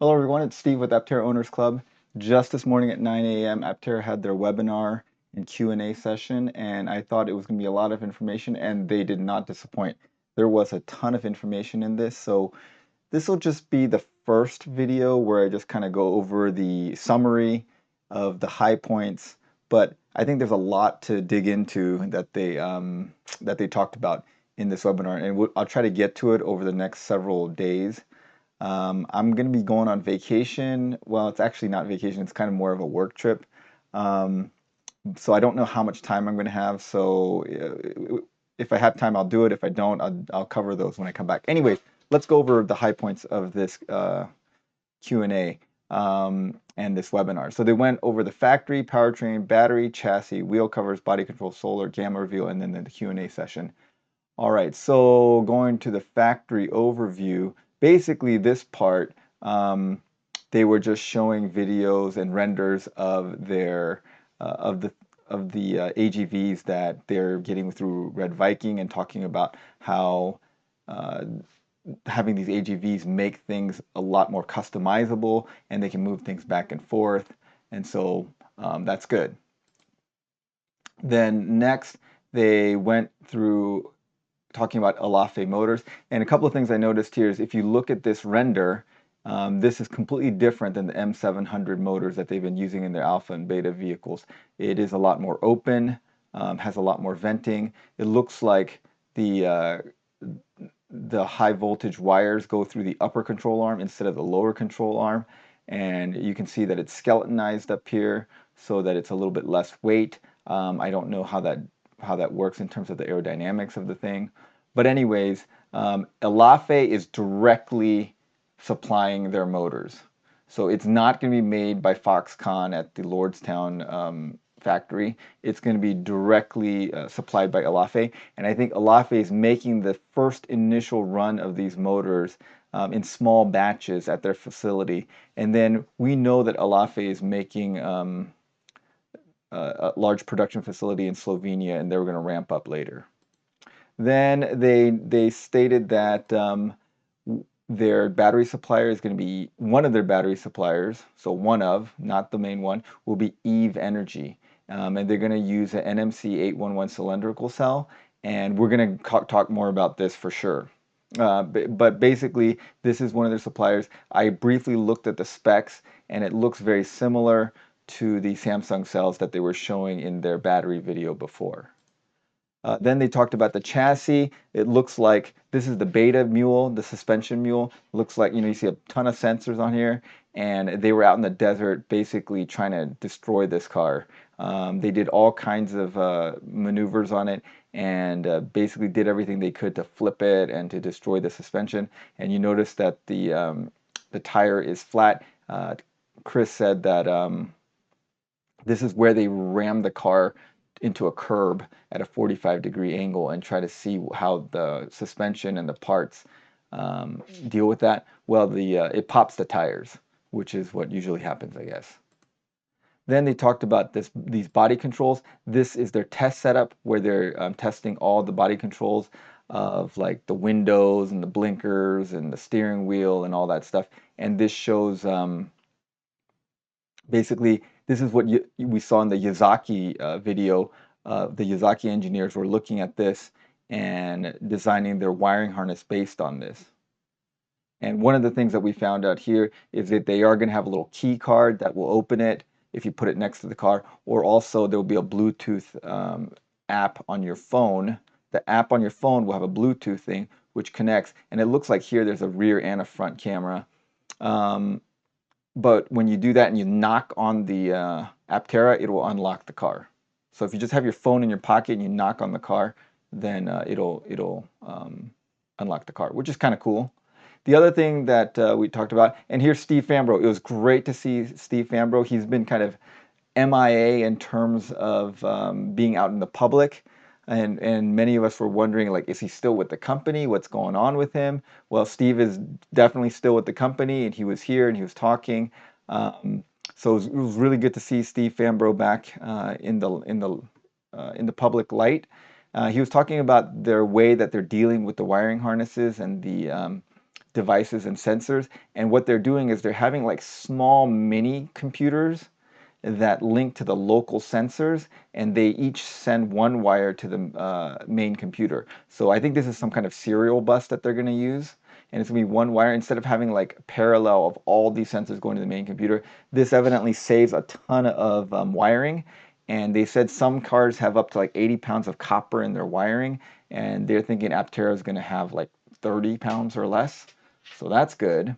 Hello everyone, it's Steve with Aptera Owners Club. Just this morning at 9 a.m., Aptera had their webinar and Q&A session, and I thought it was going to be a lot of information, and they did not disappoint. There was a ton of information in this, so this will just be the first video where I just kind of go over the summary of the high points, but I think there's a lot to dig into that they talked about in this webinar, and I'll try to get to it over the next several days. I'm going to be going on vacation. Well, it's actually not vacation, it's kind of more of a work trip. Um, so I don't know how much time I'm going to have. So if I have time, I'll do it. If I don't, I'll cover those when I come back. Anyways, let's go over the high points of this Q&A and this webinar. So they went over the factory, powertrain, battery, chassis, wheel covers, body control, solar, gamma reveal, and then the Q&A session. All right, so going to the factory overview, basically this part, they were just showing videos and renders of their AGVs that they're getting through Red Viking, and talking about how having these AGVs make things a lot more customizable, and they can move things back and forth, and so that's good. Then next, they went through talking about Lavalie Motors. And a couple of things I noticed here is if you look at this render, this is completely different than the M700 motors that they've been using in their alpha and beta vehicles. It is a lot more open, has a lot more venting. It looks like the high voltage wires go through the upper control arm instead of the lower control arm. And you can see that it's skeletonized up here so that it's a little bit less weight. I don't know how that works in terms of the aerodynamics of the thing. But anyways, Lavalie is directly supplying their motors. So it's not going to be made by Foxconn at the Lordstown factory. It's going to be directly supplied by Lavalie. And I think Lavalie is making the first initial run of these motors in small batches at their facility. And then we know that Lavalie is making a large production facility in Slovenia, and they were going to ramp up later. Then they stated that their battery supplier is going to be, one of their battery suppliers, so one of, not the main one, will be Eve Energy. And they're going to use an NMC 811 cylindrical cell, and we're going to talk more about this for sure. But basically, this is one of their suppliers. I briefly looked at the specs, and it looks very similar to the Samsung cells that they were showing in their battery video before. Then they talked about the chassis. It looks like this is the beta mule, the suspension mule. Looks like, you see a ton of sensors on here, and they were out in the desert basically trying to destroy this car. They did all kinds of maneuvers on it, and basically did everything they could to flip it and to destroy the suspension. And you notice that the tire is flat. Chris said that this is where they rammed the car into a curb at a 45-degree angle and try to see how the suspension and the parts deal with that. Well, it pops the tires, which is what usually happens, I guess. Then they talked about these body controls. This is their test setup where they're testing all the body controls of like the windows and the blinkers and the steering wheel and all that stuff. And this shows basically, this is what we saw in the Yazaki video. The Yazaki engineers were looking at this and designing their wiring harness based on this. And one of the things that we found out here is that they are going to have a little key card that will open it if you put it next to the car, or also there will be a Bluetooth app on your phone. The app on your phone will have a Bluetooth thing which connects, and it looks like here there's a rear and a front camera. But when you do that and you knock on the Aptera, it will unlock the car. So if you just have your phone in your pocket and you knock on the car, then it'll unlock the car, which is kind of cool. The other thing that we talked about, and here's Steve Fambro. It was great to see Steve Fambro. He's been kind of MIA in terms of being out in the public. And many of us were wondering, like, is he still with the company? What's going on with him? Well, Steve is definitely still with the company, and he was here and he was talking. So it was really good to see Steve Fambro back in the public light. He was talking about their way that they're dealing with the wiring harnesses and devices and sensors. And what they're doing is they're having like small mini computers that link to the local sensors, and they each send one wire to the main computer. So I think this is some kind of serial bus that they're going to use, and it's going to be one wire instead of having like parallel of all these sensors going to the main computer. This evidently saves a ton of wiring, and they said some cars have up to like 80 pounds of copper in their wiring, and they're thinking Aptera is going to have like 30 pounds or less. So that's good.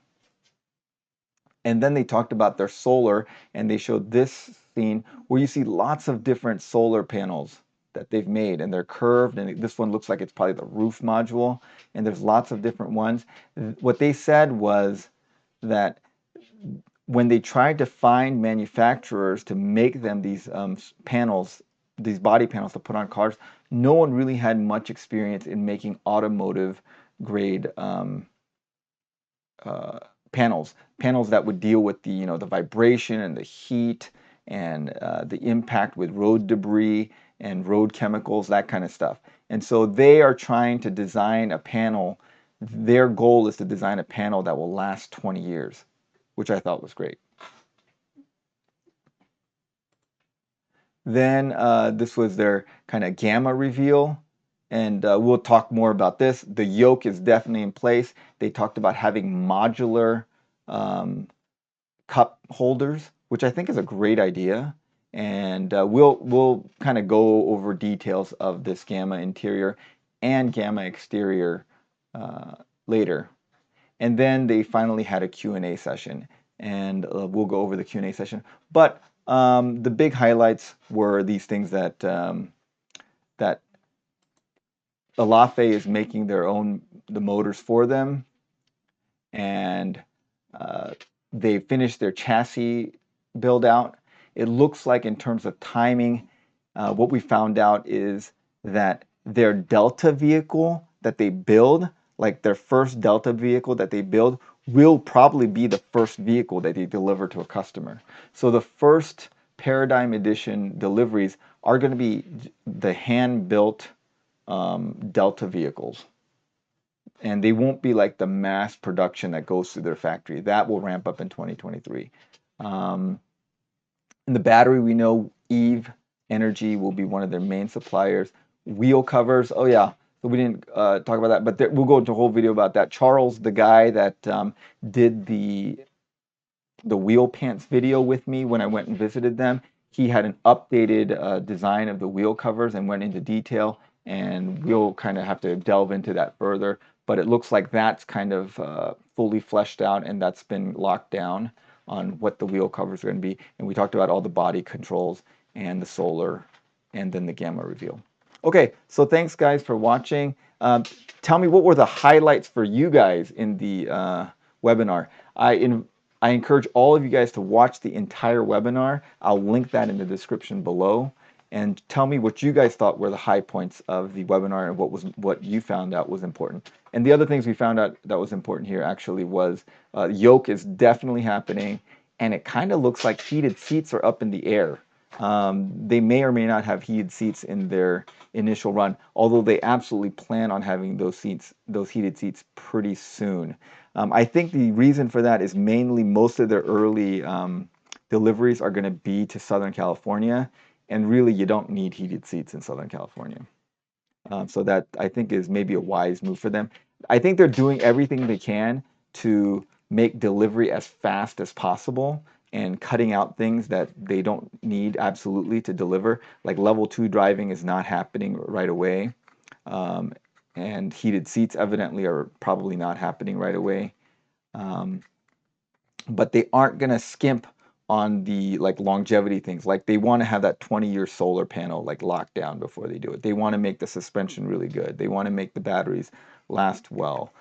And then they talked about their solar, and they showed this scene where you see lots of different solar panels that they've made, and they're curved, and this one looks like it's probably the roof module, and there's lots of different ones. What they said was that when they tried to find manufacturers to make them these panels, these body panels to put on cars, no one really had much experience in making automotive grade panels that would deal with the the vibration and the heat and the impact with road debris and road chemicals, that kind of stuff. And so they are trying to design a panel. Their goal is to design a panel that will last 20 years, which I thought was great. Then this was their kind of gamma reveal, and we'll talk more about this. The yoke is definitely in place. They talked about having modular um, cup holders, which I think is a great idea. And we'll kind of go over details of this gamma interior and gamma exterior later. And then they finally had a Q&A session, and we'll go over the Q&A session. But the big highlights were these things that that Lavalie is making the motors for them, and uh, they finished their chassis build out. It looks like in terms of timing, what we found out is that their Delta vehicle that they build, like their first Delta vehicle that they build, will probably be the first vehicle that they deliver to a customer. So the first Paradigm Edition deliveries are going to be the hand-built Delta vehicles, and they won't be like the mass production that goes through their factory. That will ramp up in 2023. In the battery, we know Eve Energy will be one of their main suppliers. Wheel covers, oh yeah, so we didn't talk about that, but we'll go into a whole video about that. Charles, the guy that did the wheel pants video with me when I went and visited them, he had an updated design of the wheel covers and went into detail, and we'll kind of have to delve into that further. But it looks like that's kind of fully fleshed out, and that's been locked down on what the wheel covers are going to be. And we talked about all the body controls and the solar and then the gamma reveal. Okay, so thanks guys for watching. Tell me, what were the highlights for you guys in the webinar? I encourage all of you guys to watch the entire webinar. I'll link that in the description below. And tell me what you guys thought were the high points of the webinar and what you found out was important. And the other things we found out that was important here actually was yoke is definitely happening, and it kind of looks like heated seats are up in the air. They may or may not have heated seats in their initial run, although they absolutely plan on having those heated seats pretty soon. I think the reason for that is mainly most of their early deliveries are going to be to Southern California, and really you don't need heated seats in Southern California. So that, I think, is maybe a wise move for them. I think they're doing everything they can to make delivery as fast as possible and cutting out things that they don't need absolutely to deliver. Like level 2 driving is not happening right away. And heated seats evidently are probably not happening right away. But they aren't going to skimp on the longevity things. Like they want to have that 20-year solar panel locked down before they do it. They want to make the suspension really good. They want to make the batteries last well.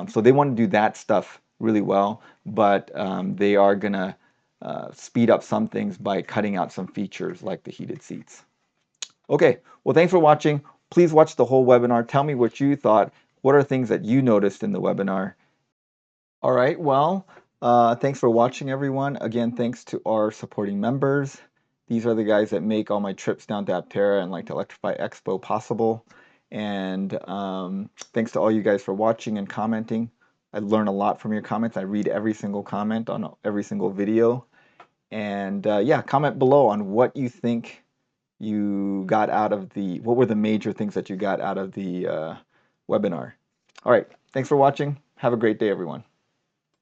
So they want to do that stuff really well, but they are going to speed up some things by cutting out some features like the heated seats. Okay, well, thanks for watching. Please watch the whole webinar. Tell me what you thought. What are things that you noticed in the webinar? All right, well, thanks for watching, everyone. Again, thanks to our supporting members. These are the guys that make all my trips down to Aptera and to Electrify Expo possible. And thanks to all you guys for watching and commenting. I learn a lot from your comments. I read every single comment on every single video. And yeah, comment below on what you think you got out of what were the major things that you got out of the webinar. All right, thanks for watching. Have a great day, everyone.